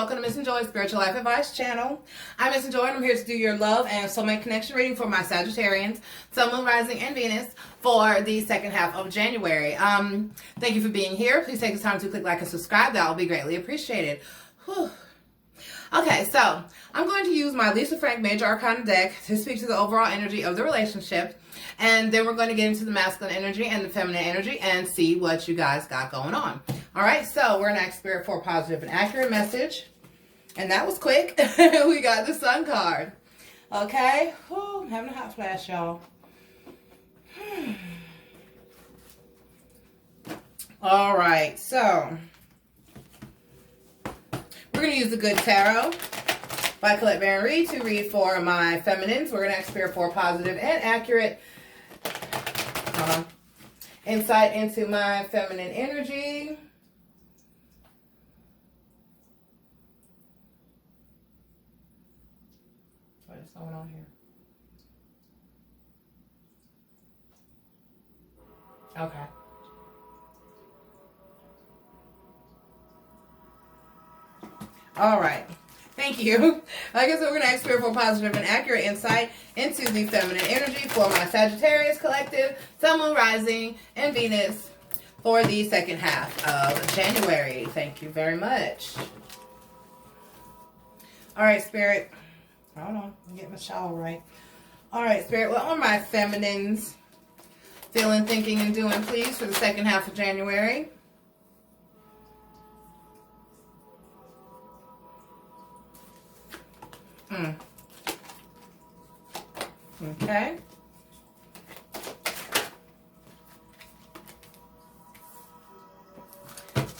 welcome to Missn Joy Spiritual Life Advice channel. I'm Missn Joy and I'm here to do your love and soulmate connection reading for my Sagittarians, Sun, Moon, Rising, and Venus for the second half of January. Thank you for being here. Please take the time to click like and subscribe. That will be greatly appreciated. Whew. Okay, so I'm going to use my Lisa Frank Major Arcana deck to speak to the overall energy of the relationship. And then we're going to get into the masculine energy and the feminine energy and see what you guys got going on. All right, so we're going to ask Spirit for a positive and accurate message. And that was quick. We got the Sun card. Okay. Whew, having a hot flash, y'all. All right, so we're going to use the Good Tarot by Colette Baron Reed to read for my feminines. We're going to ask Spirit for a positive and accurate insight into my feminine energy. What is going on here? Okay. All right. Thank you. I guess we're going to ask Spirit for positive and accurate insight into the feminine energy for my Sagittarius collective, Sun, Moon, Rising, and Venus for the second half of January. Thank you very much. All right, Spirit. Hold on. I'm getting my shawl right. All right, Spirit. What are my feminines feeling, thinking, and doing, please, for the second half of January? Okay.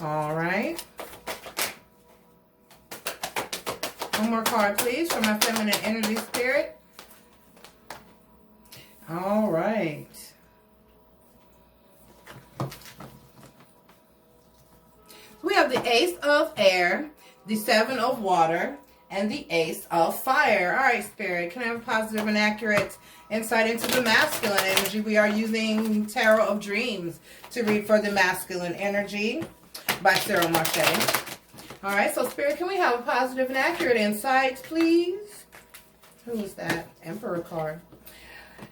All right. One more card, please, for my feminine energy, Spirit. All right. We have the Ace of Air, the Seven of Water, and the Ace of Fire. All right, Spirit, can I have a positive and accurate insight into the masculine energy? We are using Tarot of Dreams to read for the masculine energy by Cyril Marche. All right, so Spirit, can we have a positive and accurate insight, please? Who is that? Emperor card.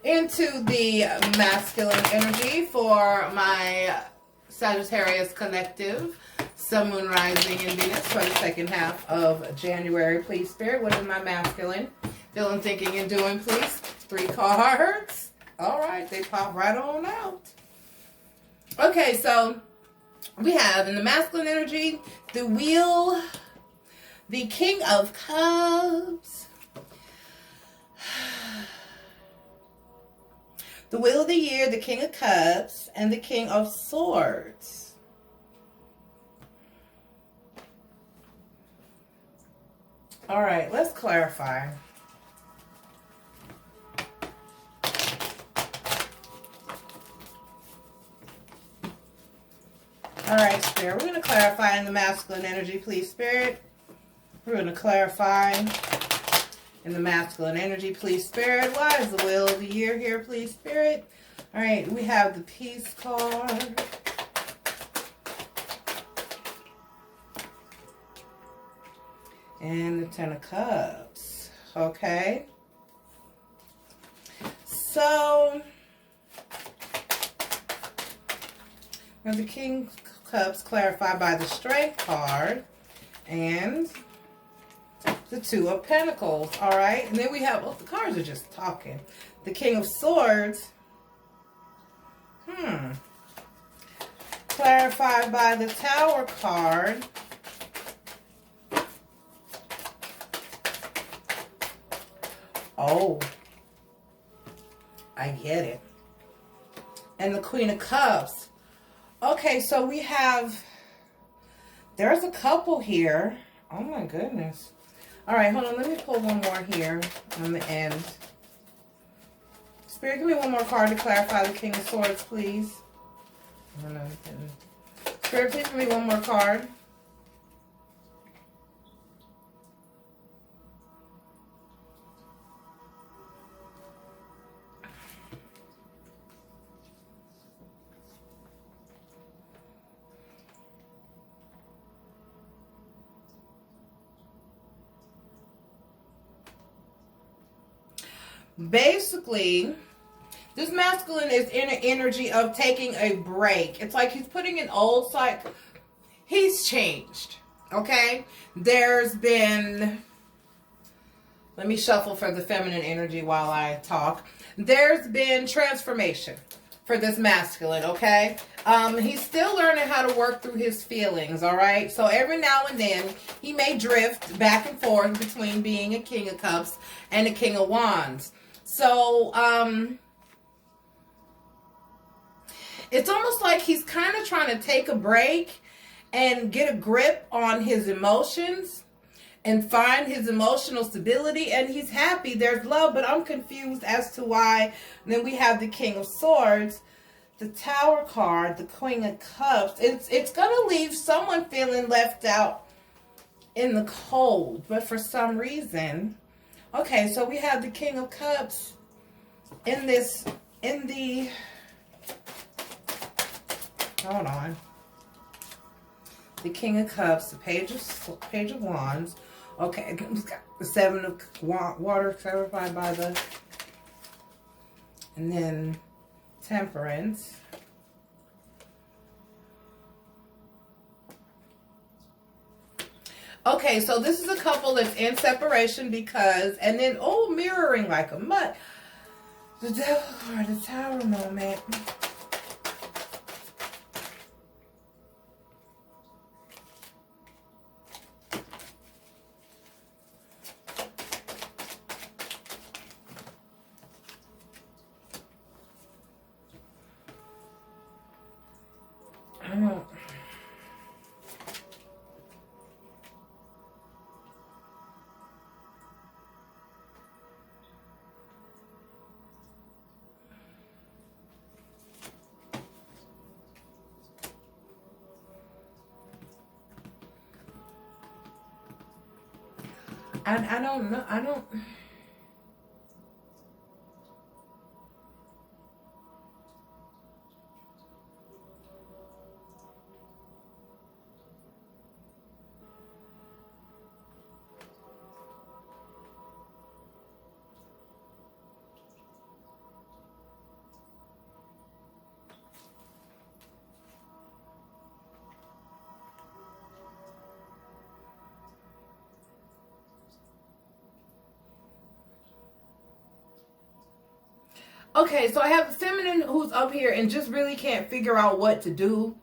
Into the masculine energy for my Sagittarius collective, Sun, Moon, Rising, and Venus for the second half of January. Please, Spirit, what is my masculine feeling, thinking, and doing, please? 3 cards. All right, they pop right on out. Okay, so we have in the masculine energy, the Wheel, the King of Cups, the Wheel of the Year, the King of Cups, and the King of Swords. All right, let's clarify. All right, Spirit, we're going to clarify in the masculine energy, please, Spirit. We're going to clarify in the masculine energy, please, Spirit. Why is the Wheel of the Year here, please, Spirit? All right, we have the Peace card. And the Ten of Cups. Okay. So, we have the King of Cups clarified by the Strength card. And the Two of Pentacles. Alright. And then we have, the cards are just talking. The King of Swords. Clarified by the Tower card. Oh, I get it. And the Queen of Cups. Okay, so we have, there's a couple here. Oh my goodness. All right, hold on. Let me pull one more here on the end. Spirit, give me one more card to clarify the King of Swords, please. Oh, no, Spirit, please give me one more card. basically, this masculine is in an energy of taking a break. It's like he's putting an old cycle. He's changed. Okay? There's been... Let me shuffle for the feminine energy while I talk. There's been transformation for this masculine, okay? He's still learning how to work through his feelings, all right? So every now and then, he may drift back and forth between being a King of Cups and a King of Wands. So, it's almost like he's kind of trying to take a break and get a grip on his emotions and find his emotional stability, and he's happy. There's love, but I'm confused as to why. And then we have the King of Swords, the Tower card, the Queen of Cups. It's going to leave someone feeling left out in the cold, but for some reason. Okay, so we have the King of Cups in the, hold on. The King of Cups, the Page of Wands. Okay, the Seven of Water clarified by the, and then Temperance. Okay, so this is a couple that's in separation because, and then, oh, mirroring like a mutt. The Devil card, the Tower moment. I don't know. I don't. Okay, so I have the feminine who's up here and just really can't figure out what to do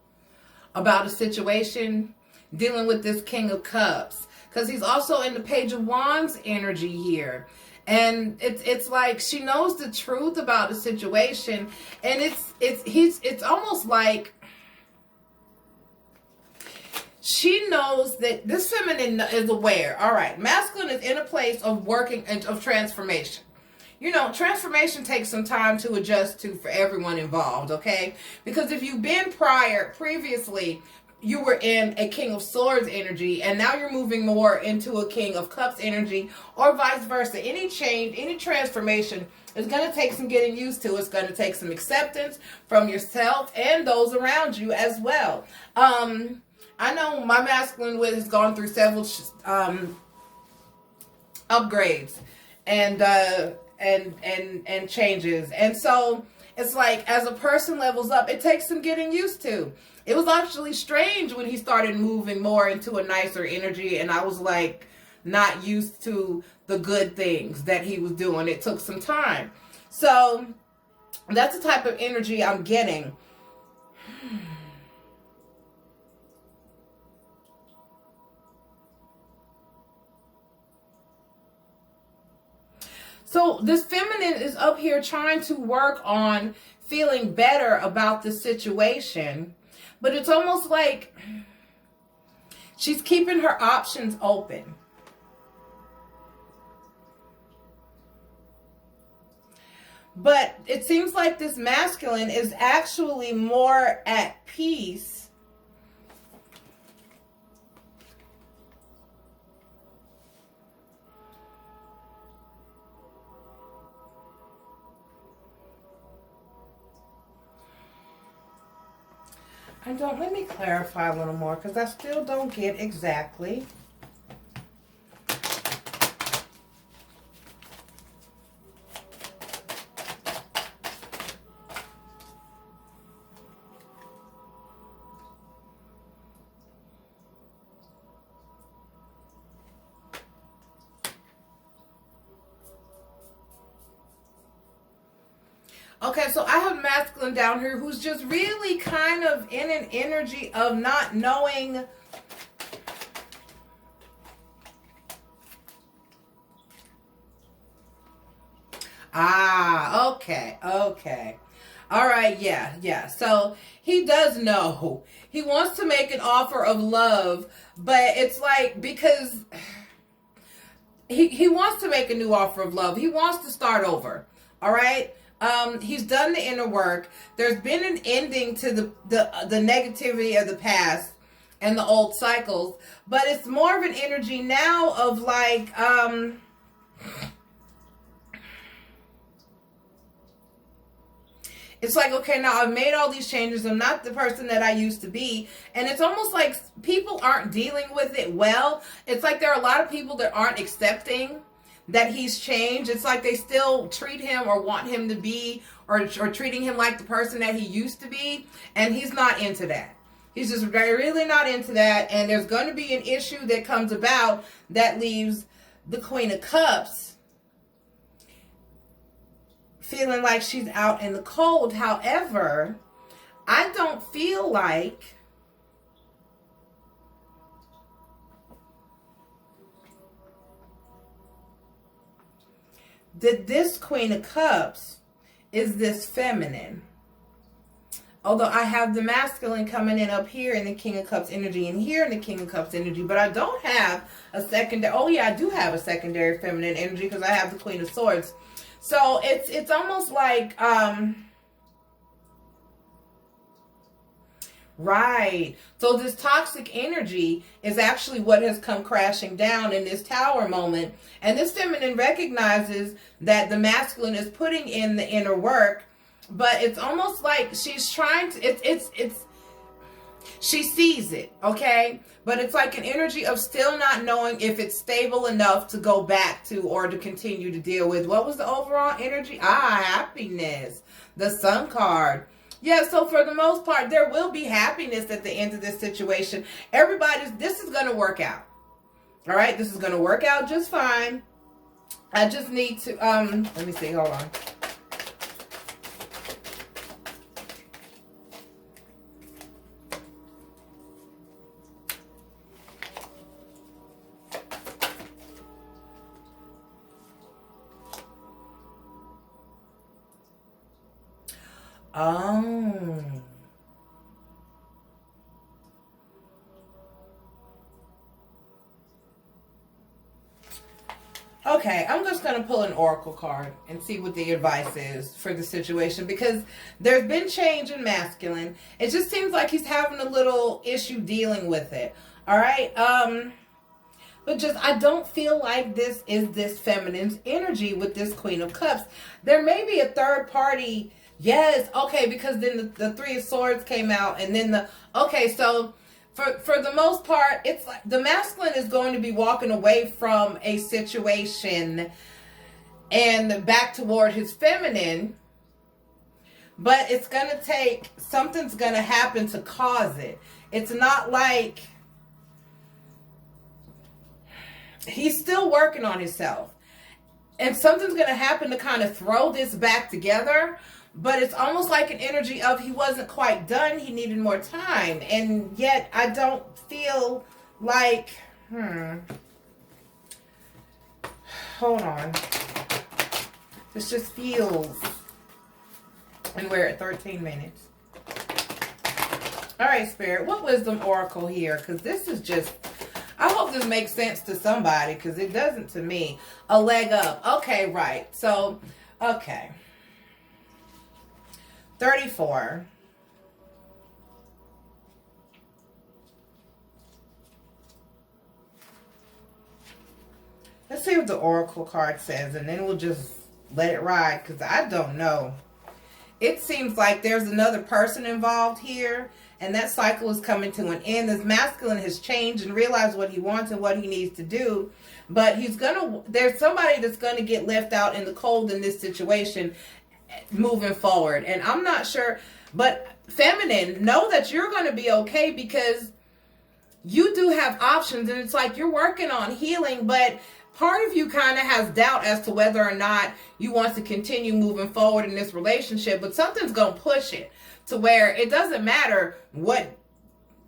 about a situation dealing with this King of Cups. Because he's also in the Page of Wands energy here. And it's like she knows the truth about the situation. And it's almost like she knows that this feminine is aware. All right, masculine is in a place of working and of transformation. You know, transformation takes some time to adjust to for everyone involved, okay? Because if you've been previously, you were in a King of Swords energy, and now you're moving more into a King of Cups energy, or vice versa. Any change, any transformation is going to take some getting used to. It's going to take some acceptance from yourself and those around you as well. I know my masculine has gone through several upgrades and changes, and so it's like as a person levels up, it takes some getting used to. It was actually strange when he started moving more into a nicer energy, and I was like not used to the good things that he was doing. It took some time. So that's the type of energy I'm getting. So this feminine is up here trying to work on feeling better about the situation. But it's almost like she's keeping her options open. But it seems like this masculine is actually more at peace. Let me clarify a little more, because I still don't get exactly. Okay, so I have masculine down here who's just really kind of in an energy of not knowing. Okay. All right, yeah. So he does know. He wants to make an offer of love, but it's like, because he wants to make a new offer of love. He wants to start over. All right? He's done the inner work. There's been an ending to the negativity of the past and the old cycles, but it's more of an energy now of like it's like, okay, now I've made all these changes. I'm not the person that I used to be. And it's almost like people aren't dealing with it well. It's like there are a lot of people that aren't accepting that he's changed. It's like they still treat him or want him to be, or treating him like the person that he used to be. And he's not into that. He's just really not into that. And there's going to be an issue that comes about that leaves the Queen of Cups feeling like she's out in the cold. However, I don't feel like that this Queen of Cups is this feminine. Although I have the masculine coming in up here in the King of Cups energy and here in the King of Cups energy, but I don't have a secondary. Oh yeah, I do have a secondary feminine energy because I have the Queen of Swords. So it's almost like, right. So this toxic energy is actually what has come crashing down in this Tower moment. And this feminine recognizes that the masculine is putting in the inner work, but it's almost like she's trying to, she sees it, okay? But it's like an energy of still not knowing if it's stable enough to go back to or to continue to deal with. What was the overall energy? Happiness. The Sun card. Yeah, so for the most part, there will be happiness at the end of this situation. This is going to work out. All right? This is going to work out just fine. I just need to, let me see, hold on. Oh. Okay, I'm just going to pull an oracle card and see what the advice is for the situation, because there's been change in masculine. It just seems like he's having a little issue dealing with it. All right? But just, I don't feel like this is this feminine's energy with this Queen of Cups. There may be a third party. Yes, okay, because then the Three of Swords came out, and then okay, so for the most part, it's like the masculine is going to be walking away from a situation and back toward his feminine, but it's going to take, something's going to happen to cause it. It's not like he's still working on himself, and something's going to happen to kind of throw this back together. But it's almost like an energy of he wasn't quite done. He needed more time. And yet I don't feel like, hold on. This just feels, and we're at 13 minutes. All right, Spirit, what wisdom oracle here? Because this is just, I hope this makes sense to somebody, because it doesn't to me. A leg up. Okay, right. So, okay. 34. Let's see what the oracle card says, and then we'll just let it ride, because I don't know. It seems like there's another person involved here, and that cycle is coming to an end. This masculine has changed and realized what he wants and what he needs to do, but there's somebody that's going to get left out in the cold in this situation moving forward. And I'm not sure, but feminine, know that you're going to be okay, because you do have options, and it's like you're working on healing, but part of you kind of has doubt as to whether or not you want to continue moving forward in this relationship, but something's going to push it to where it doesn't matter what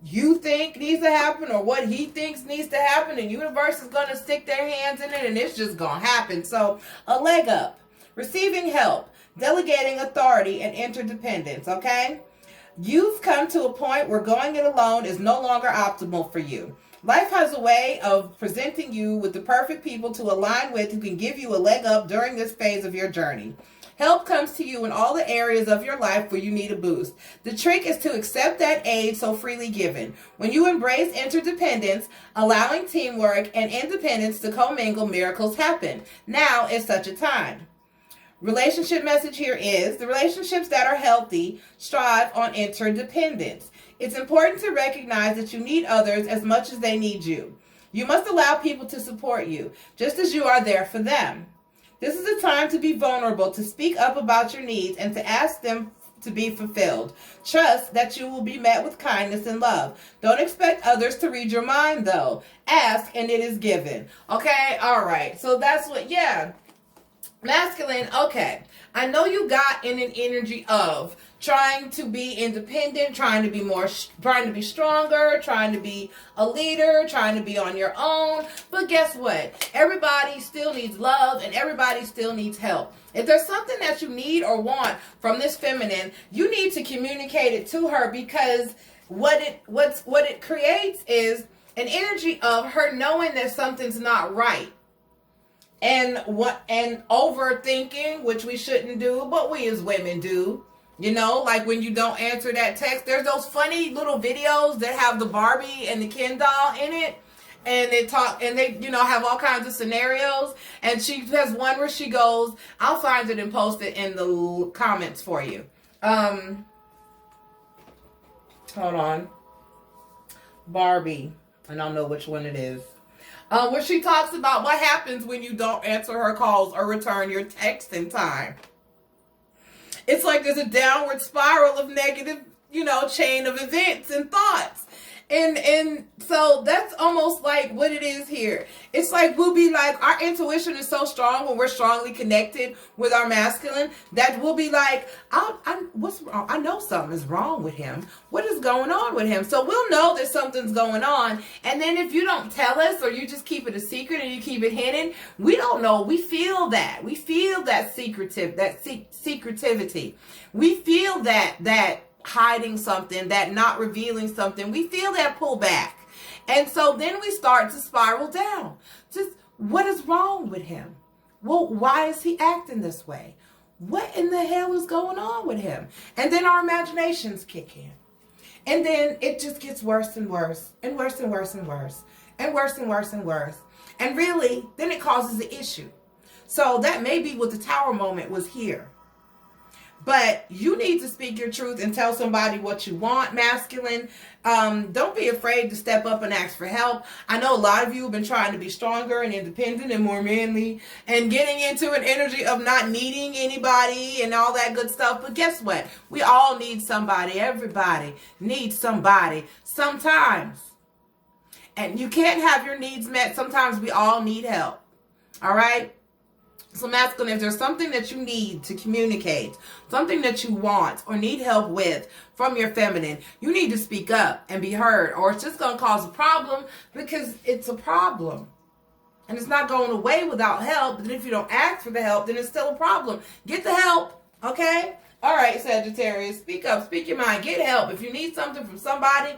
you think needs to happen or what he thinks needs to happen. The universe is going to stick their hands in it, and it's just going to happen. So a leg up, receiving help, delegating authority, and interdependence, okay? You've come to a point where going it alone is no longer optimal for you. Life has a way of presenting you with the perfect people to align with who can give you a leg up during this phase of your journey. Help comes to you in all the areas of your life where you need a boost. The trick is to accept that aid so freely given. When you embrace interdependence, allowing teamwork and independence to commingle, miracles happen. Now is such a time. Relationship message here is the relationships that are healthy strive on interdependence. It's important to recognize that you need others as much as they need you. You must allow people to support you, just as you are there for them. This is a time to be vulnerable, to speak up about your needs, and to ask them to be fulfilled. Trust that you will be met with kindness and love. Don't expect others to read your mind, though. Ask, and it is given. Okay? All right. So that's what, yeah. Masculine, okay. I know you got in an energy of trying to be independent, trying to be stronger, trying to be a leader, trying to be on your own. But guess what? Everybody still needs love and everybody still needs help. If there's something that you need or want from this feminine, you need to communicate it to her, because what it creates is an energy of her knowing that something's not right. And overthinking, which we shouldn't do, but we as women do. You know, like when you don't answer that text, there's those funny little videos that have the Barbie and the Ken doll in it, and they have all kinds of scenarios. And she has one where she goes, I'll find it and post it in the comments for you. Hold on. Barbie, and I'll know which one it is. Where she talks about what happens when you don't answer her calls or return your text in time. It's like there's a downward spiral of negative, chain of events and thoughts. And so that's almost like what it is here. It's like we'll be like, our intuition is so strong when we're strongly connected with our masculine that we'll be like, what's wrong? I know something is wrong with him. What is going on with him? So we'll know that something's going on. And then if you don't tell us, or you just keep it a secret and you keep it hidden, we don't know. We feel that. We feel that secretivity. We feel that hiding something, that not revealing something. We feel that pull back. And so then we start to spiral down. Just, what is wrong with him? Well, why is he acting this way? What in the hell is going on with him? And then our imaginations kick in. And then it just gets worse and worse, and worse and worse and worse, and worse and worse and worse. And really, then it causes an issue. So that may be what the Tower moment was here. But you need to speak your truth and tell somebody what you want, masculine. Don't be afraid to step up and ask for help. I know a lot of you have been trying to be stronger and independent and more manly and getting into an energy of not needing anybody and all that good stuff. But guess what? We all need somebody. Everybody needs somebody sometimes. And you can't have your needs met. Sometimes we all need help. All right? So masculine, if there's something that you need to communicate, something that you want or need help with from your feminine, you need to speak up and be heard, or it's just going to cause a problem, because it's a problem. And it's not going away without help. But if you don't ask for the help, then it's still a problem. Get the help, okay? All right, Sagittarius, speak up, speak your mind, get help. If you need something from somebody,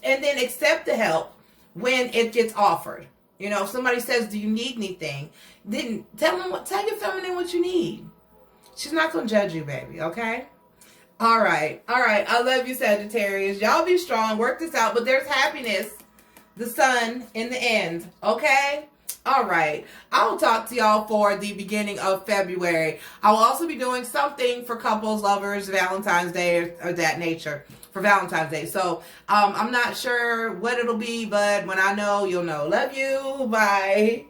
and then accept the help when it gets offered. If somebody says, do you need anything? Then tell your feminine what you need. She's not going to judge you, baby, okay? All right. I love you, Sagittarius. Y'all be strong. Work this out. But there's happiness, the sun, in the end, okay? All right. I will talk to y'all for the beginning of February. I will also be doing something for couples, lovers, Valentine's Day, or that nature. For Valentine's Day. So I'm not sure what it'll be, but when I know, you'll know. Love you. Bye.